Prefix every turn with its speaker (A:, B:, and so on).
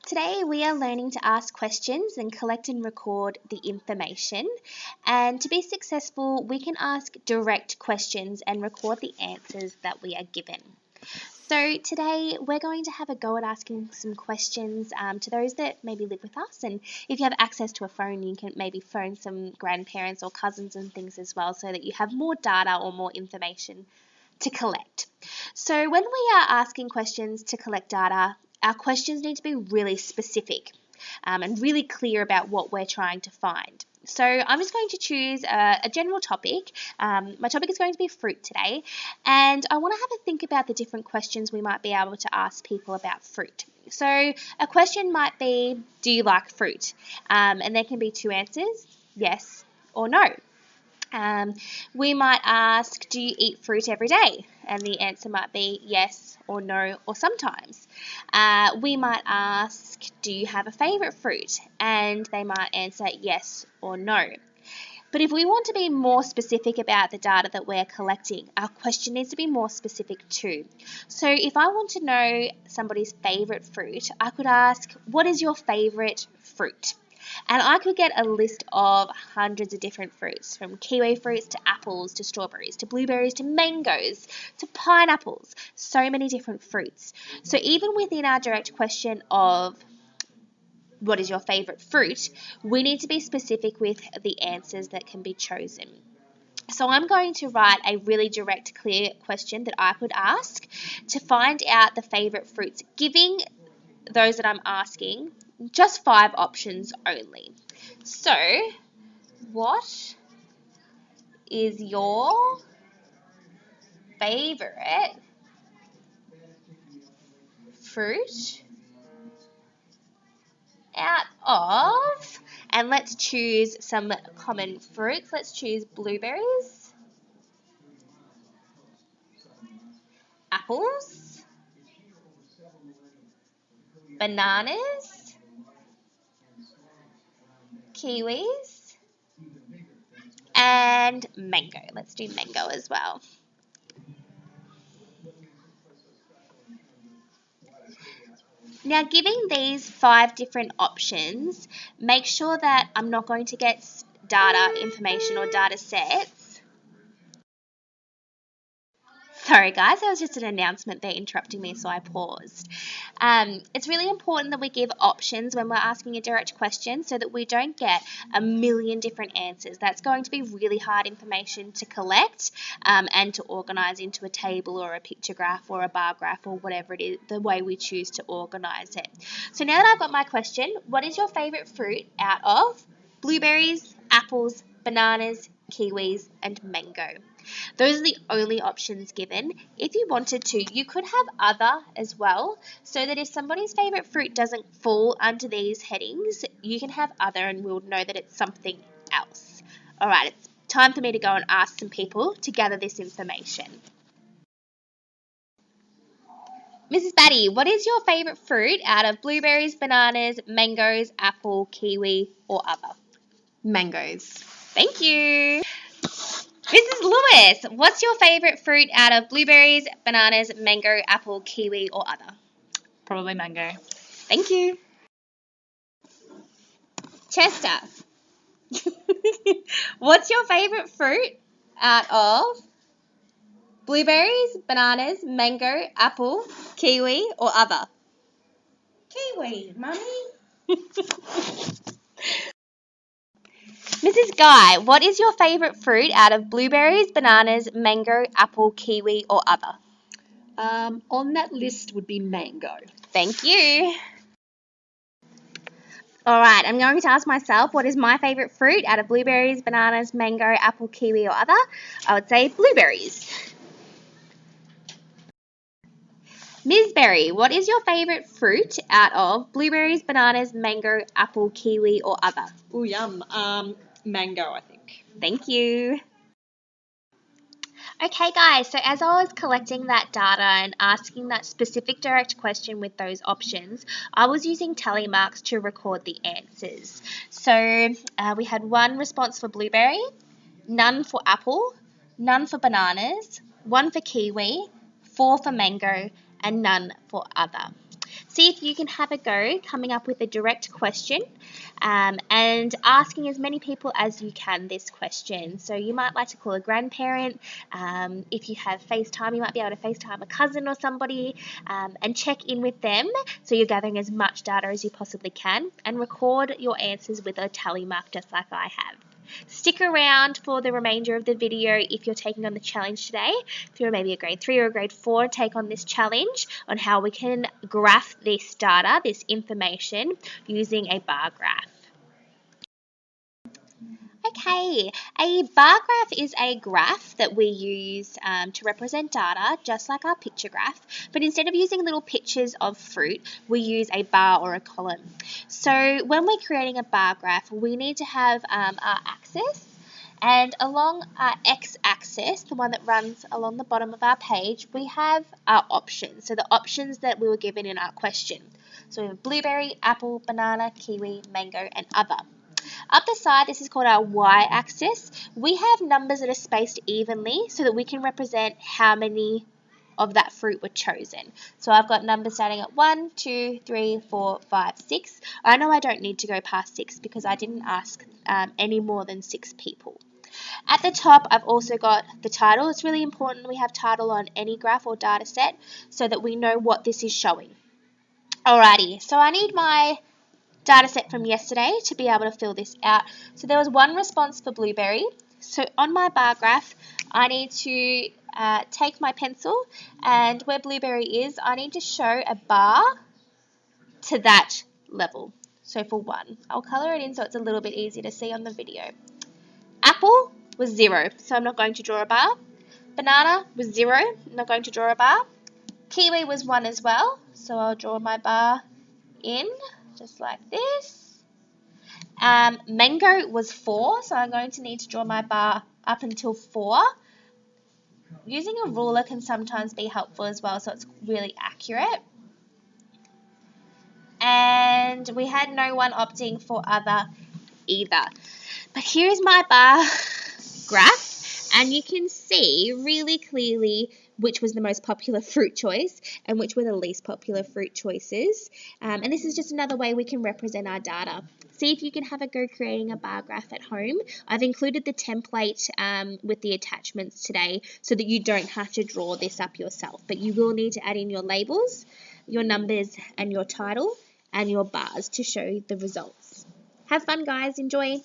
A: Today we are learning to ask questions and collect and record the information. And to be successful, we can ask direct questions and record the answers that we are given. So today we're going to have a go at asking some questions to those that maybe live with us. And if you have access to a phone, you can maybe phone some grandparents or cousins and things as well, so that you have more data or more information to collect. So when we are asking questions to collect data, our questions need to be really specific and really clear about what we're trying to find. So I'm just going to choose a general topic. My topic is going to be fruit today, and I want to have a think about the different questions we might be able to ask people about fruit. So a question might be, do you like fruit? And there can be two answers, yes or no. We might ask, do you eat fruit every day? And the answer might be yes or no or sometimes. We might ask, do you have a favourite fruit? And they might answer yes or no. But if we want to be more specific about the data that we're collecting, our question needs to be more specific too. So if I want to know somebody's favourite fruit, I could ask, what is your favourite fruit? And I could get a list of hundreds of different fruits, from kiwi fruits to apples to strawberries to blueberries to mangoes to pineapples, so many different fruits. So even within our direct question of what is your favourite fruit, we need to be specific with the answers that can be chosen. So I'm going to write a really direct, clear question that I could ask to find out the favourite fruits, giving those that I'm asking just 5 options only. So, what is your favourite fruit out of, and let's choose some common fruits. Let's choose blueberries, apples, bananas, kiwis, and mango. Let's do mango as well. Now, giving these 5 different options, make sure that I'm not going to get data information or data sets. Sorry guys, that was just an announcement there interrupting me, so I paused. It's really important that we give options when we're asking a direct question so that we don't get a million different answers. That's going to be really hard information to collect and to organise into a table or a picture graph or a bar graph or whatever it is, the way we choose to organise it. So now that I've got my question, what is your favourite fruit out of blueberries, apples, bananas, kiwis, and mango? Those are the only options given. If you wanted to, you could have other as well, so that if somebody's favourite fruit doesn't fall under these headings, you can have other and we'll know that it's something else. All right, it's time for me to go and ask some people to gather this information. Mrs. Batty, what is your favourite fruit out of blueberries, bananas, mangoes, apple, kiwi, or other?
B: Mangoes.
A: Thank you. Mrs. Lewis, what's your favourite fruit out of blueberries, bananas, mango, apple, kiwi, or other?
B: Probably mango.
A: Thank you. Chester, what's your favourite fruit out of blueberries, bananas, mango, apple, kiwi, or other?
C: Kiwi, Mummy.
A: Mrs. Guy, what is your favourite fruit out of blueberries, bananas, mango, apple, kiwi, or other?
C: On that list would be mango.
A: Thank you. All right, I'm going to ask myself, what is my favourite fruit out of blueberries, bananas, mango, apple, kiwi, or other? I would say blueberries. Ms. Berry, what is your favourite fruit out of blueberries, bananas, mango, apple, kiwi, or other?
B: Ooh, yum. Mango, I think.
A: Thank you. Okay guys, so as I was collecting that data and asking that specific direct question with those options, I was using tally marks to record the answers. So we had 1 response for blueberry, none for apple, none for bananas, 1 for kiwi, 4 for mango, and none for other. See if you can have a go coming up with a direct question and asking as many people as you can this question. So you might like to call a grandparent. If you have FaceTime, you might be able to FaceTime a cousin or somebody and check in with them. So you're gathering as much data as you possibly can and record your answers with a tally mark just like I have. Stick around for the remainder of the video if you're taking on the challenge today. If you're maybe a grade 3 or a grade 4, take on this challenge on how we can graph this data, this information, using a bar graph. Okay, a bar graph is a graph that we use to represent data, just like our picture graph, but instead of using little pictures of fruit, we use a bar or a column. So when we're creating a bar graph, we need to have our axis, and along our x-axis, the one that runs along the bottom of our page, we have our options, so the options that we were given in our question. So we have blueberry, apple, banana, kiwi, mango, and other. Up the side, this is called our y-axis. We have numbers that are spaced evenly so that we can represent how many of that fruit were chosen. So I've got numbers starting at 1, 2, 3, 4, 5, 6. I know I don't need to go past 6 because I didn't ask any more than 6 people. At the top, I've also got the title. It's really important we have title on any graph or data set so that we know what this is showing. Alrighty, so I need my data set from yesterday to be able to fill this out. So there was one response for blueberry. So on my bar graph, I need to take my pencil, and where blueberry is, I need to show a bar to that level. So for 1, I'll colour it in so it's a little bit easier to see on the video. Apple was 0, so I'm not going to draw a bar. Banana was 0, I'm not going to draw a bar. Kiwi was 1 as well, so I'll draw my bar in just like this. Mango was 4, so I'm going to need to draw my bar up until 4. Using a ruler can sometimes be helpful as well, so it's really accurate. And we had no one opting for other either. But here is my bar graph, and you can see really clearly which was the most popular fruit choice and which were the least popular fruit choices. And this is just another way we can represent our data. See if you can have a go creating a bar graph at home. I've included the template with the attachments today so that you don't have to draw this up yourself, but you will need to add in your labels, your numbers, and your title and your bars to show the results. Have fun, guys. Enjoy.